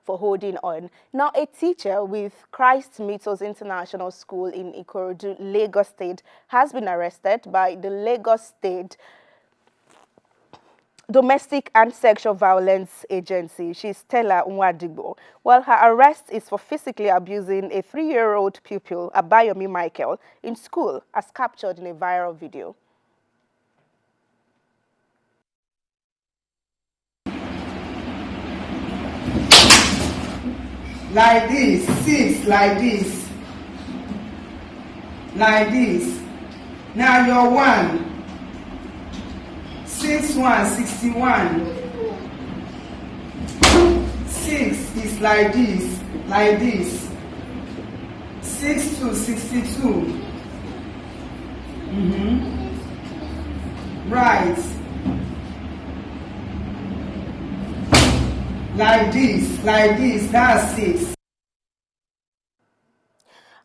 for holding on. Now, a teacher with Christ Methodist International School in Ikorodu, Lagos State, has been arrested by the Lagos State Domestic and Sexual Violence Agency. She's Stella Nwadigbo. Well, her arrest is for physically abusing a 3-year-old pupil, Abayomi Michael, in school, as captured in a viral video. Like this, 6, like this. Like this. Now you're 1. 6, 1, 61. 6 is like this, like this. 6 to 62. Right. Like this, that's 6.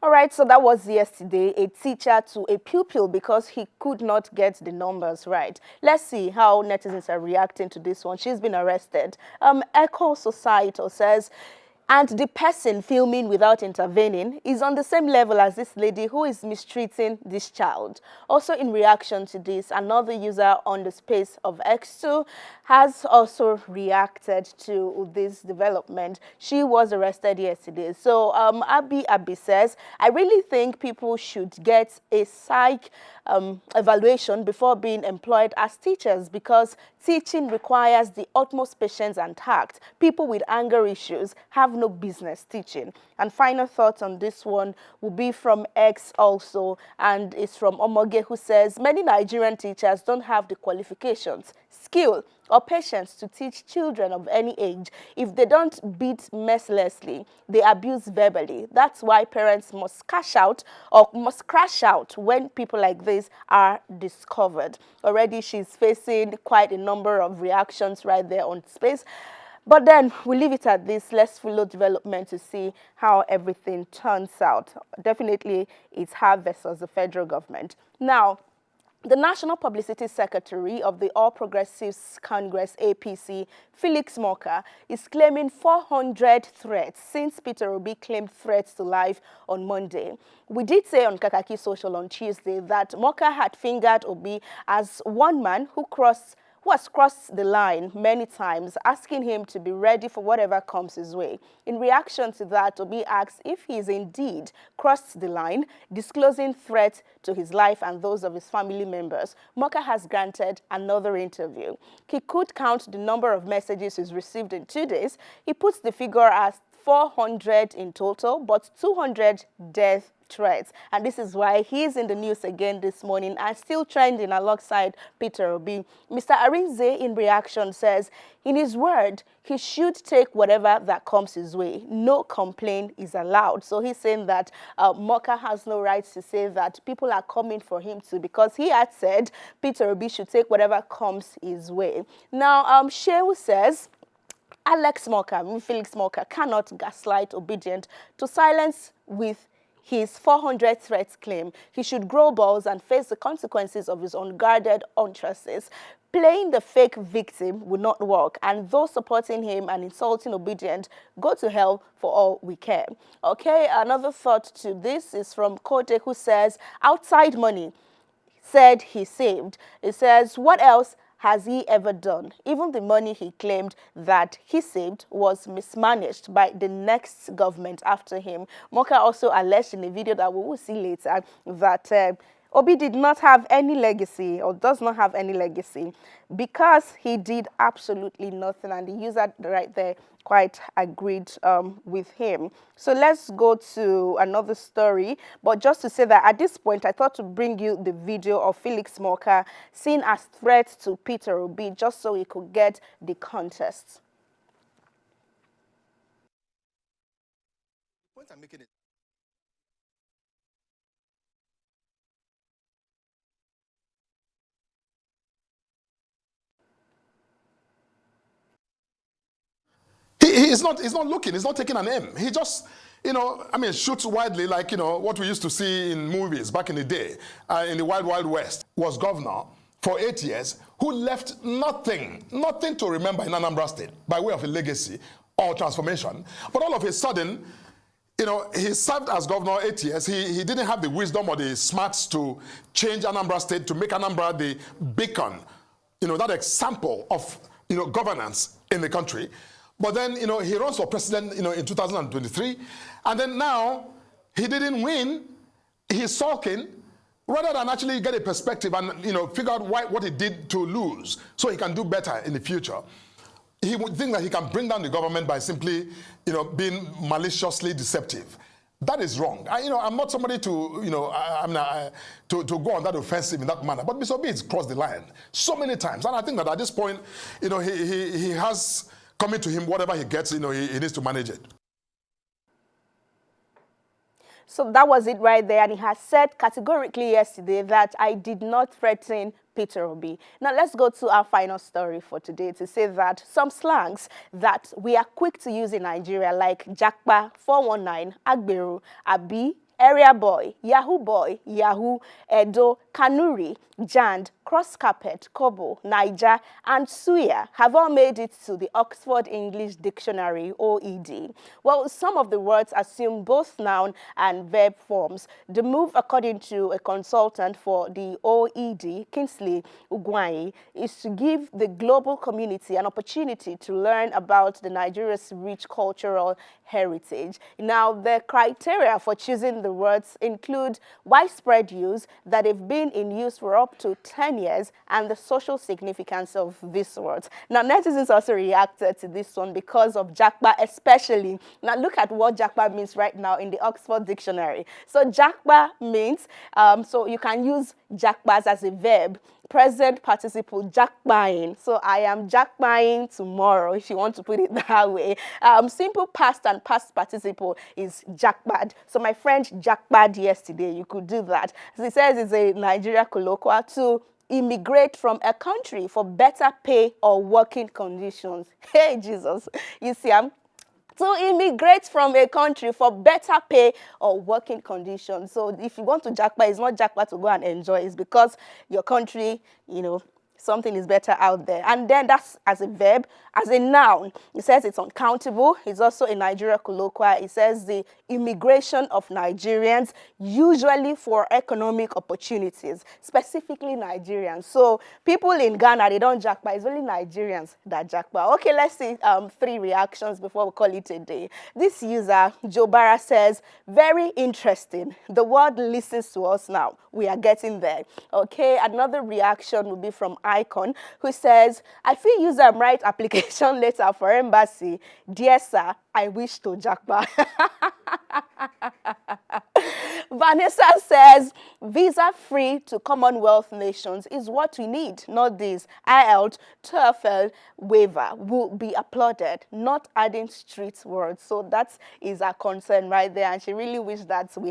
All right, so that was yesterday, a teacher to a pupil because he could not get the numbers right. Let's see how netizens are reacting to this one. She's been arrested. Echo Societal says, and the person filming without intervening is on the same level as this lady who is mistreating this child. Also, in reaction to this, another user on the space of X2 has also reacted to this development. She was arrested yesterday. So Abi says, I really think people should get a psych evaluation before being employed as teachers, because teaching requires the utmost patience and tact. People with anger issues have no business teaching. And final thoughts on this one will be from X also, and it's from Omoge, who says many Nigerian teachers don't have the qualifications, skill, or patience to teach children of any age. If they don't beat mercilessly, they abuse verbally. That's why parents must cash out or must crash out when people like this are discovered. Already she's facing quite a number of reactions right there on space. But then we'll leave it at this. Let's follow development to see how everything turns out. Definitely it's her versus the federal government. Now, the National Publicity Secretary of the All Progressives Congress, APC, Felix Morka, is claiming 400 threats since Peter Obi claimed threats to life on Monday. We did say on Kakaaki Social on Tuesday that Morka had fingered Obi as one man who has crossed the line many times, asking him to be ready for whatever comes his way. In reaction to that, Obi asks if he is indeed crossed the line, disclosing threats to his life and those of his family members. Morka has granted another interview. He could count the number of messages he's received in 2 days. He puts the figure as 400 in total, but 200 death threats. And this is why he's in the news again this morning and still trending alongside Peter Obi. Mr. Arinze, in reaction, says, in his word, he should take whatever that comes his way. No complaint is allowed. So he's saying that Morka has no right to say that people are coming for him too, because he had said Peter Obi should take whatever comes his way. Now, Shehu says, Felix Morka cannot gaslight obedient to silence with his 400 threats claim. He should grow balls and face the consequences of his unguarded utterances. Playing the fake victim will not work, and those supporting him and insulting obedient go to hell for all we care. Okay, another thought to this is from Kote, who says, outside money said he saved. It says, what else has he ever done? Even the money he claimed that he saved was mismanaged by the next government after him. Morka also alleged in a video that we will see later that Obi did not have any legacy, or does not have any legacy, because he did absolutely nothing, and the user right there quite agreed with him. So let's go to another story, but just to say that at this point I thought to bring you the video of Felix Morka seen as threat to Peter Obi, just so he could get the context. The point I'm making is he's not looking, he's not taking an aim. He just, shoots widely, like, what we used to see in movies back in the day, in the Wild Wild West. Was governor for 8 years, who left nothing to remember in Anambra State by way of a legacy or transformation. But all of a sudden, you know, he served as governor 8 years. He didn't have the wisdom or the smarts to change Anambra State, to make Anambra the beacon, you know, that example of, you know, governance in the country. But then, you know, he runs for president, you know, in 2023. And then now, he didn't win. He's sulking, rather than actually get a perspective and, you know, figure out what he did to lose so he can do better in the future. He would think that he can bring down the government by simply, you know, being maliciously deceptive. That is wrong. You know, I'm not somebody to, you know, to go on that offensive in that manner. But Mr. Obi has crossed the line so many times. And I think that at this point, you know, he has coming to him whatever he gets, you know, he needs to manage it. So that was it right there. And he has said categorically yesterday that I did not threaten Peter Obi. Now let's go to our final story for today to say that some slangs that we are quick to use in Nigeria, like Jakpa, 419, Agberu, Abi, area boy, Yahoo, Edo, Kanuri, Jand, Cross Carpet, Kobo, Niger, and Suya have all made it to the Oxford English Dictionary, OED. Well, some of the words assume both noun and verb forms. The move, according to a consultant for the OED, Kingsley Ugwai, is to give the global community an opportunity to learn about the Nigeria's rich cultural heritage. Now, the criteria for choosing the words include widespread use, that they've been in use for up to 10 years, and the social significance of these words. Now, netizens also reacted to this one because of Jakpa especially. Now, look at what Jakpa means right now in the Oxford Dictionary. So, Jakpa means, so you can use Jakpas as a verb, present participle, jakpaing. So I am jakpaing tomorrow, if you want to put it that way. Simple past and past participle is jakpad. So my friend jakpad yesterday, you could do that. As it says, it's a Nigeria colloquial to immigrate from a country for better pay or working conditions. Hey, Jesus. You see, to immigrate from a country for better pay or working conditions. So if you want to jakpa, it's not jakpa to go and enjoy. It's because your country, you know, something is better out there. And then that's as a verb. As a noun, it says it's uncountable. It's also a Nigeria colloquial. It says the immigration of Nigerians, usually for economic opportunities, specifically Nigerians. So people in Ghana, they don't jackpot. It's only Nigerians that jackpot. Okay, let's see 3 reactions before we call it a day. This user, Jobara, says, very interesting. The world listens to us now. We are getting there. Okay, another reaction will be from Icon, who says, I feel user right application letter for embassy. Dear sir, I wish to jackpot. Vanessa says, visa-free to Commonwealth nations is what we need, not this. IELTS, TOEFL waiver will be applauded, not adding street words. So that is our concern right there, and she really wished that we